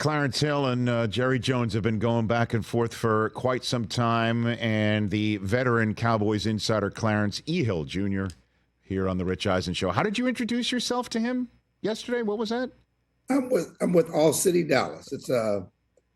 Clarence Hill and Jerry Jones have been going back and forth for quite some time, and the veteran Cowboys insider Clarence E. Hill Jr. here on the Rich Eisen Show. How did you introduce yourself to him yesterday? What was that? I'm with ALLCITY DLLS. It's a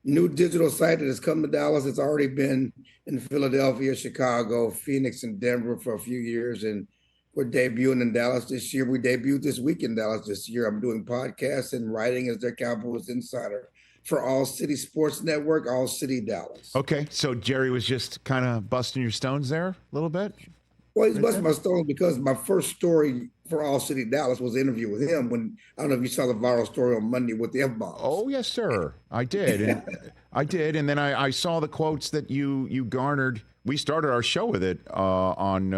new digital site that has come to Dallas. It's already been in Philadelphia, Chicago, Phoenix, and Denver for a few years, and we're debuting in Dallas this year. We debuted this week in Dallas this year. I'm doing podcasts and writing as their Cowboys insider for ALLCITY Sports Network, ALLCITY DLLS. Okay, so Jerry was just kind of busting your stones there a little bit? Well, he's busting my stones because my first story for ALLCITY DLLS was an interview with him when, I don't know if you saw the viral story on Monday with the F-bombs. Oh, yes, sir. I did. And then I saw the quotes that you garnered. We started our show with it on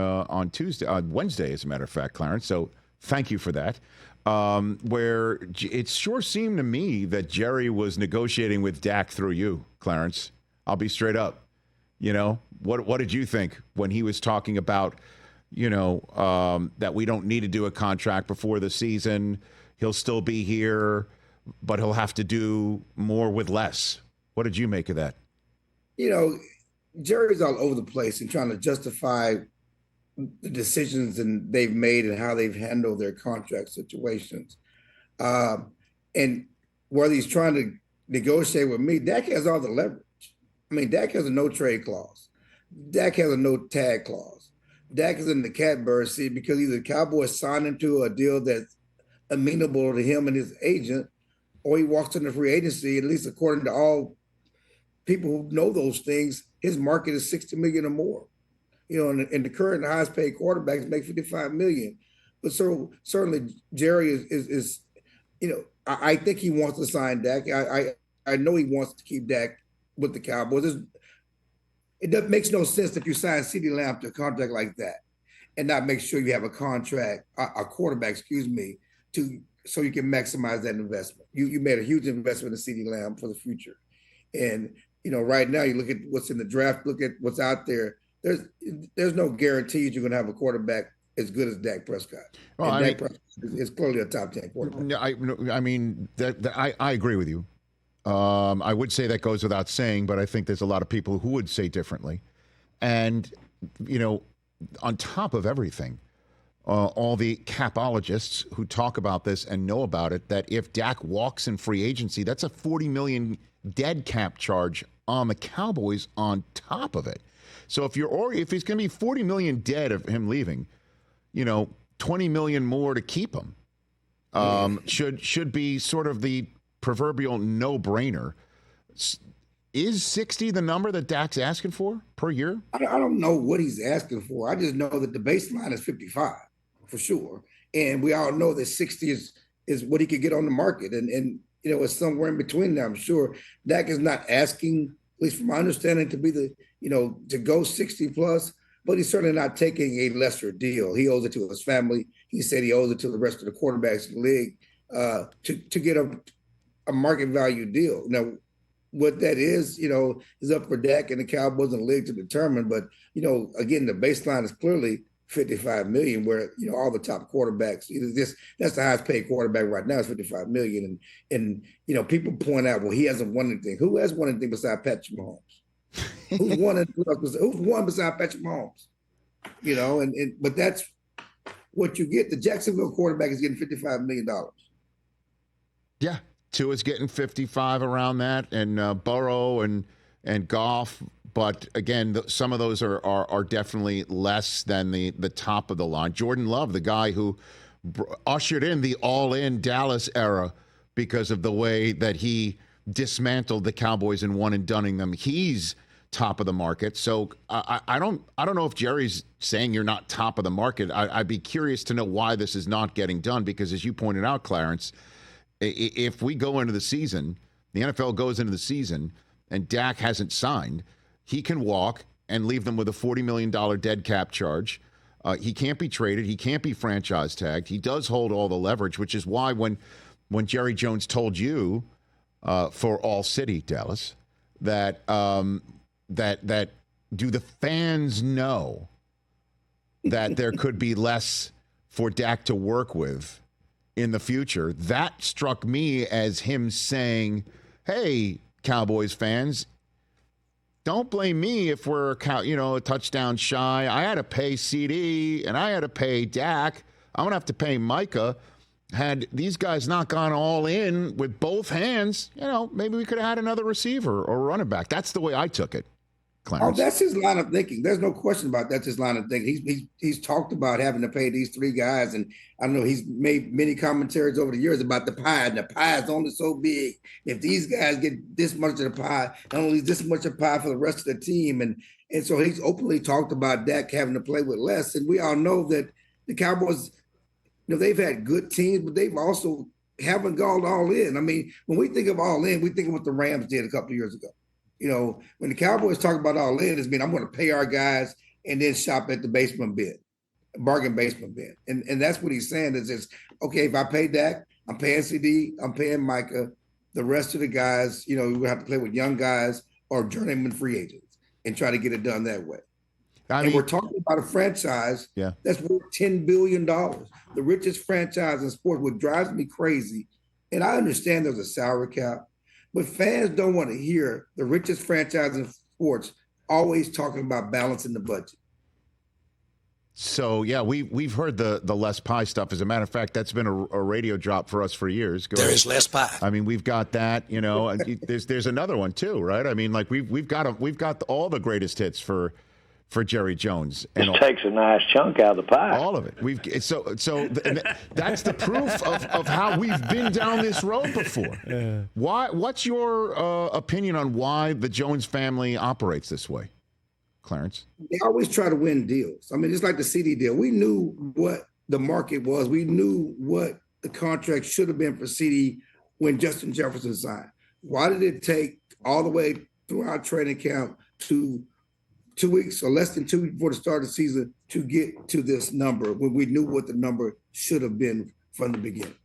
Wednesday, as a matter of fact, Clarence. So thank you for that. Where it sure seemed to me that Jerry was negotiating with Dak through you, Clarence. I'll be straight up. You know, what did you think when he was talking about, that we don't need to do a contract before the season? He'll still be here, but he'll have to do more with less. What did you make of that? Jerry's all over the place and trying to justify the decisions and they've made and how they've handled their contract situations. And whether he's trying to negotiate with me, Dak has all the leverage. I mean, Dak has a no trade clause. Dak has a no tag clause. Dak is in the catbird seat because either the Cowboys sign him to a deal that's amenable to him and his agent, or he walks into free agency, at least according to all people who know those things, his market is $60 million or more. And the current highest paid quarterbacks make $55 million. But so certainly Jerry is I think he wants to sign Dak. I know he wants to keep Dak with the Cowboys. It makes no sense if you sign CeeDee Lamb to a contract like that and not make sure you have a quarterback, so you can maximize that investment. You made a huge investment in CeeDee Lamb for the future. And, right now you look at what's in the draft, look at what's out there. There's no guarantees you're going to have a quarterback as good as Dak Prescott. Well, Dak Prescott is clearly a top 10 quarterback. I agree with you. I would say that goes without saying, but I think there's a lot of people who would say differently. And, on top of everything, all the capologists who talk about this and know about it, that if Dak walks in free agency, that's a $40 million dead cap charge on the Cowboys on top of it. So if he's going to be $40 million dead of him leaving, $20 million more to keep him should be sort of the proverbial no-brainer. Is 60 the number that Dak's asking for per year? I don't know what he's asking for. I just know that the baseline is 55 for sure, and we all know that 60 is what he could get on the market, and it's somewhere in between there. I'm sure Dak is not asking, at least from my understanding, to be to go 60 plus, but he's certainly not taking a lesser deal. He owes it to his family. He said he owes it to the rest of the quarterbacks in the league to get a market value deal. Now, what that is up for Dak and the Cowboys and the league to determine. But, again, the baseline is clearly $55 million, where, all the top quarterbacks, that's the highest paid quarterback right now is $55 million. And people point out, well, he hasn't won anything. Who has won anything besides Patrick Mahomes? Who's won beside Patrick Mahomes? But that's what you get. The Jacksonville quarterback is getting $55 million. Yeah. Tua's getting 55 around that, and Burrow and Goff. But again, some of those are definitely less than the top of the line. Jordan Love, the guy who ushered in the all-in Dallas era because of the way that he dismantled the Cowboys and won and dunning them. He's top of the market. So I don't know if Jerry's saying you're not top of the market. I'd be curious to know why this is not getting done, because as you pointed out, Clarence, if we go into the season, the NFL goes into the season, and Dak hasn't signed, he can walk and leave them with a $40 million dead cap charge. He can't be traded. He can't be franchise tagged. He does hold all the leverage, which is why when Jerry Jones told you for ALLCITY DLLS that do the fans know that there could be less for Dak to work with in the future, that struck me as him saying hey, Cowboys fans, don't blame me if we're a touchdown shy. I had to pay CD and I had to pay Dak. I'm going to have to pay Micah. Had these guys not gone all in with both hands, maybe we could have had another receiver or running back. That's the way I took it, Clarence. Oh, that's his line of thinking. There's no question about that's his line of thinking. He's talked about having to pay these three guys, and I know he's made many commentaries over the years about the pie, and the pie is only so big. If these guys get this much of the pie, only this much of pie for the rest of the team, and so he's openly talked about Dak having to play with less. And we all know that the Cowboys, they've had good teams, but they've also haven't gone all in. I mean, when we think of all in, we think of what the Rams did a couple of years ago. When the Cowboys talk about all in, it's I'm going to pay our guys and then shop at the bargain basement bin. And that's what he's saying is okay, if I pay Dak, I'm paying CD, I'm paying Micah. The rest of the guys, we have to play with young guys or journeyman free agents and try to get it done that way. And we're talking about a franchise that's worth $10 billion, the richest franchise in sports, what drives me crazy. And I understand there's a salary cap, but fans don't want to hear the richest franchise in sports always talking about balancing the budget. So, yeah, we've heard the less pie stuff. As a matter of fact, that's been a radio drop for us for years. There is less pie. I mean, we've got that, and there's another one too, right? I mean, like we've got all the greatest hits for Jerry Jones. And it takes a nice chunk out of the pie. All of it. And that's the proof of how we've been down this road before. Yeah. What's your opinion on why the Jones family operates this way, Clarence? They always try to win deals. I mean, it's like the CD deal. We knew what the market was. We knew what the contract should have been for CD when Justin Jefferson signed. Why did it take all the way through our training camp to 2 weeks or less than 2 weeks before the start of the season to get to this number when we knew what the number should have been from the beginning?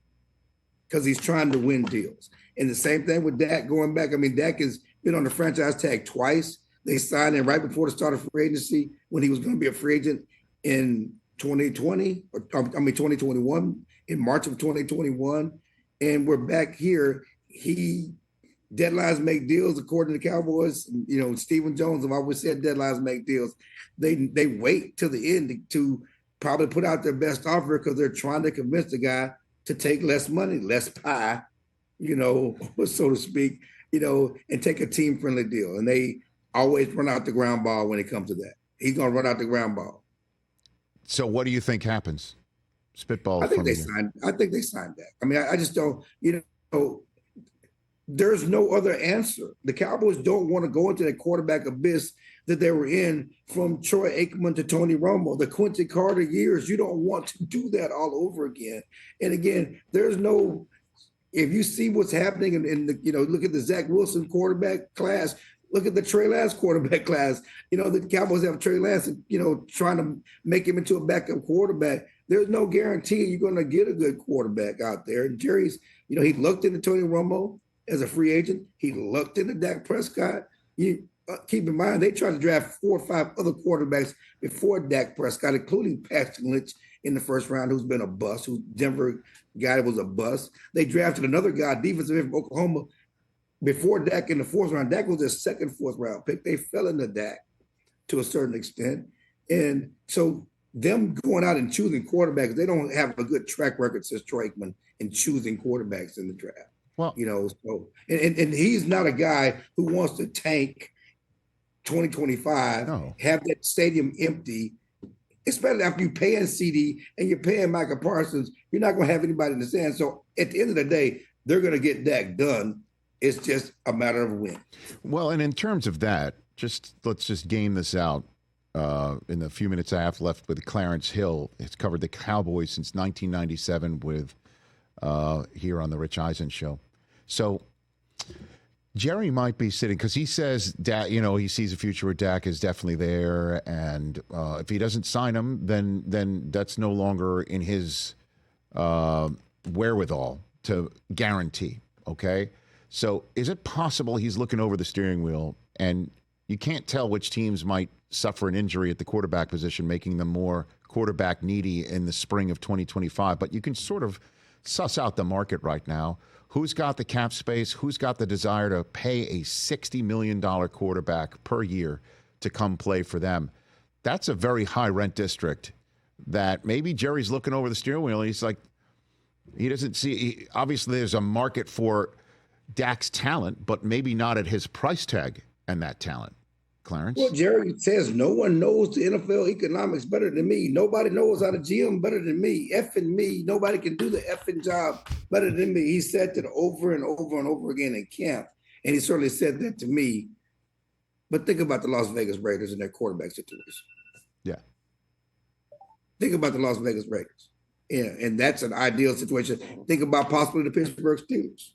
Because he's trying to win deals. And the same thing with Dak going back. I mean, Dak has been on the franchise tag twice. They signed him right before the start of free agency when he was going to be a free agent in 2021, in March of 2021. And we're back here. Deadlines make deals, according to Cowboys. Stephen Jones have always said deadlines make deals. They wait till the end to probably put out their best offer because they're trying to convince the guy to take less money, less pie, so to speak, and take a team-friendly deal. And they always run out the ground ball when it comes to that. He's going to run out the ground ball. So what do you think happens? Spitball. I think they signed that. I mean, I just don't, there's no other answer. The Cowboys don't want to go into that quarterback abyss that they were in from Troy Aikman to Tony Romo, the Quincy Carter years. You don't want to do that all over again. And again, there's no, if you see what's happening in the, look at the Zach Wilson quarterback class, look at the Trey Lance quarterback class. The Cowboys have Trey Lance, trying to make him into a backup quarterback. There's no guarantee you're going to get a good quarterback out there. And Jerry's, he looked into Tony Romo as a free agent. He looked into Dak Prescott. You keep in mind, they tried to draft 4 or 5 other quarterbacks before Dak Prescott, including Paxton Lynch in the first round, who's been a bust, who's Denver guy that was a bust. They drafted another guy, defensive end from Oklahoma, before Dak in the 4th round. Dak was their second 4th round pick. They fell into Dak to a certain extent. And so them going out and choosing quarterbacks, they don't have a good track record since Troy Aikman in choosing quarterbacks in the draft. Well, so and he's not a guy who wants to tank 2025, have that stadium empty, especially after you're paying CD and you're paying Micah Parsons. You're not going to have anybody in the stand. So at the end of the day, they're going to get Dak done. It's just a matter of when. Well, and in terms of that, let's just game this out in the few minutes I have left with Clarence Hill. He's covered the Cowboys since 1997 with here on the Rich Eisen Show. So Jerry might be sitting because he says Dak, he sees a future where Dak is definitely there, and if he doesn't sign him, then that's no longer in his wherewithal to guarantee. Okay, so is it possible he's looking over the steering wheel, and you can't tell which teams might suffer an injury at the quarterback position, making them more quarterback needy in the spring of 2025, but you can sort of suss out the market right now. who's got the cap space, who's got the desire to pay a $60 million quarterback per year to come play for them. That's a very high rent district that maybe Jerry's looking over the steering wheel and he's like, he doesn't see, obviously there's a market for Dak's talent, but maybe not at his price tag and that talent. Clarence? Well, Jerry says no one knows the NFL economics better than me. Nobody knows how to GM better than me. Effing me. Nobody can do the effing job better than me. He said that over and over and over again in camp. And he certainly said that to me. But think about the Las Vegas Raiders and their quarterback situation. Yeah. Think about the Las Vegas Raiders. Yeah, and that's an ideal situation. Think about possibly the Pittsburgh Steelers,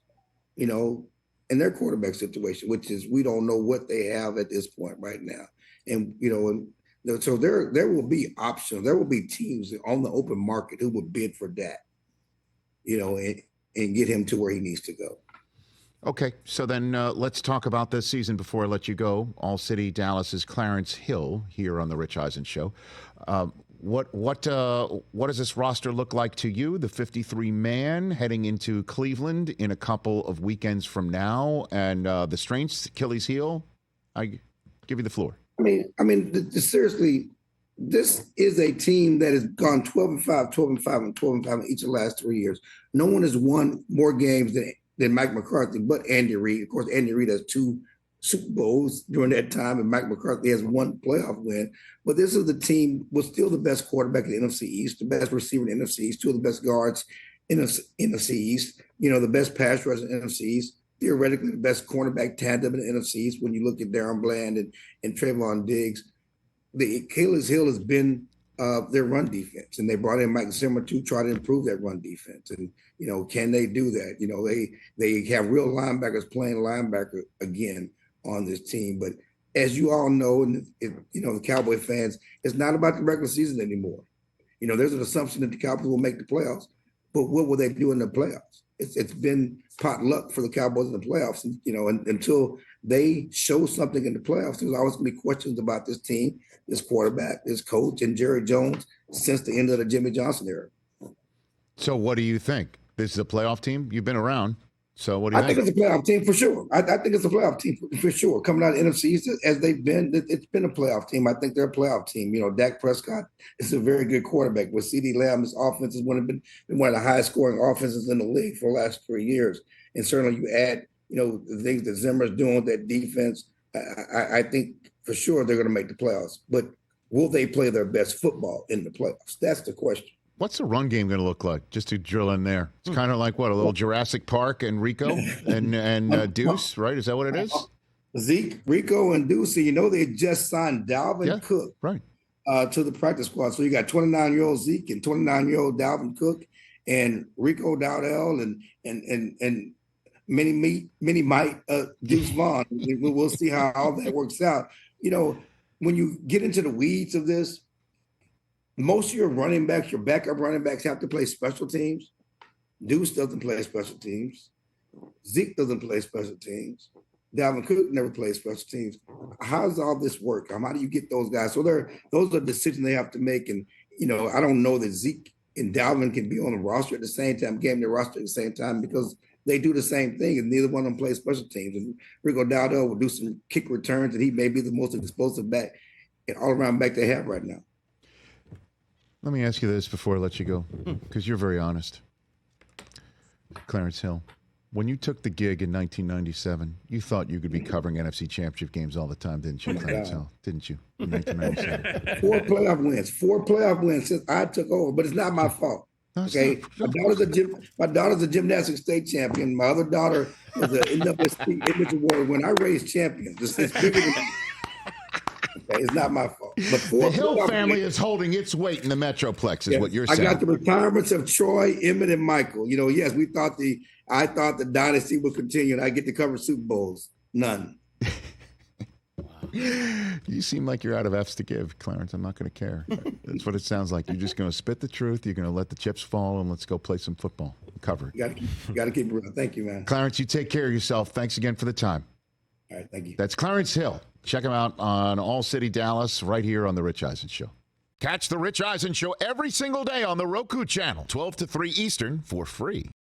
and their quarterback situation, which is we don't know what they have at this point right now. And, so there will be options. There will be teams on the open market who would bid for that, and get him to where he needs to go. Okay, so then let's talk about this season before I let you go. All-City Dallas's Clarence Hill here on the Rich Eisen Show. What does this roster look like to you, the 53-man heading into Cleveland in a couple of weekends from now, and the strengths, Achilles heel? I give you the floor. Seriously, this is a team that has gone 12-5, 12-5, and 12-5 in each of the last 3 years. No one has won more games than Mike McCarthy, but Andy Reid. Of course, Andy Reid has 2 Super Bowls during that time, and Mike McCarthy has 1 playoff win. But this is the team was still the best quarterback in the NFC East, the best receiver in the NFC East, 2 of the best guards in the NFC East, the best pass rush in the NFC East, theoretically the best cornerback tandem in the NFC East when you look at Darren Bland and Trayvon Diggs. The Achilles heel has been their run defense, and they brought in Mike Zimmer to try to improve that run defense. And, can they do that? They have real linebackers playing linebacker again on this team. But as you all know, and the Cowboy fans, it's not about the regular season anymore. There's an assumption that the Cowboys will make the playoffs, but what will they do in the playoffs? It's been pot luck for the Cowboys in the playoffs, and until they show something in the playoffs, there's always going to be questions about this team, this quarterback, this coach, and Jerry Jones since the end of the Jimmy Johnson era. So what do you think? This is a playoff team? You've been around. So what do you think? I think it's a playoff team for sure. I think it's a playoff team for sure. Coming out of NFC East, as they've been, it's been a playoff team. I think they're a playoff team. Dak Prescott is a very good quarterback. With CeeDee Lamb's offense has been one of the highest scoring offenses in the league for the last 3 years. And certainly you add, the things that Zimmer's doing with that defense. I think for sure they're going to make the playoffs. But will they play their best football in the playoffs? That's the question. What's the run game going to look like? Just to drill in there. It's kind of like what, a little Jurassic Park and Rico and Deuce, right? Is that what it is? Zeke, Rico, and Deuce. They just signed Dalvin Cook to the practice squad. So you got 29-year-old Zeke and 29-year-old Dalvin Cook and Rico Dowdell and mini Mike Deuce Vaughn. We'll see how all that works out. When you get into the weeds of this, most of your running backs, your backup running backs have to play special teams. Deuce doesn't play special teams. Zeke doesn't play special teams. Dalvin Cook never plays special teams. How does all this work? How do you get those guys? So those are decisions they have to make. And, I don't know that Zeke and Dalvin can be on the roster at the same time, game the roster at the same time, because they do the same thing, and neither one of them plays special teams. And Rico Dowdell will do some kick returns, and he may be the most explosive back and all-around back they have right now. Let me ask you this before I let you go, because you're very honest. Clarence Hill, when you took the gig in 1997, you thought you could be covering NFC Championship games all the time, didn't you, Clarence Hill? Didn't you, in 1997? 4 playoff wins since I took over, but it's not my fault. Okay, my daughter's a gymnastics state champion. My other daughter was an NWSP image award when I raised champions. It's bigger than me. Okay, it's not my fault. But the Hill family is holding its weight in the Metroplex, is what you're saying. I got the retirements of Troy, Emmett, and Michael. Yes, I thought the dynasty would continue, and I get to cover Super Bowls. None. You seem like you're out of F's to give, Clarence. I'm not going to care. That's what it sounds like. You're just going to spit the truth. You're going to let the chips fall, and let's go play some football. Cover it. You got to keep it real. Thank you, man. Clarence, you take care of yourself. Thanks again for the time. All right, thank you. That's Clarence Hill. Check him out on All-City Dallas right here on The Rich Eisen Show. Catch The Rich Eisen Show every single day on the Roku channel, 12 to 3 Eastern, for free.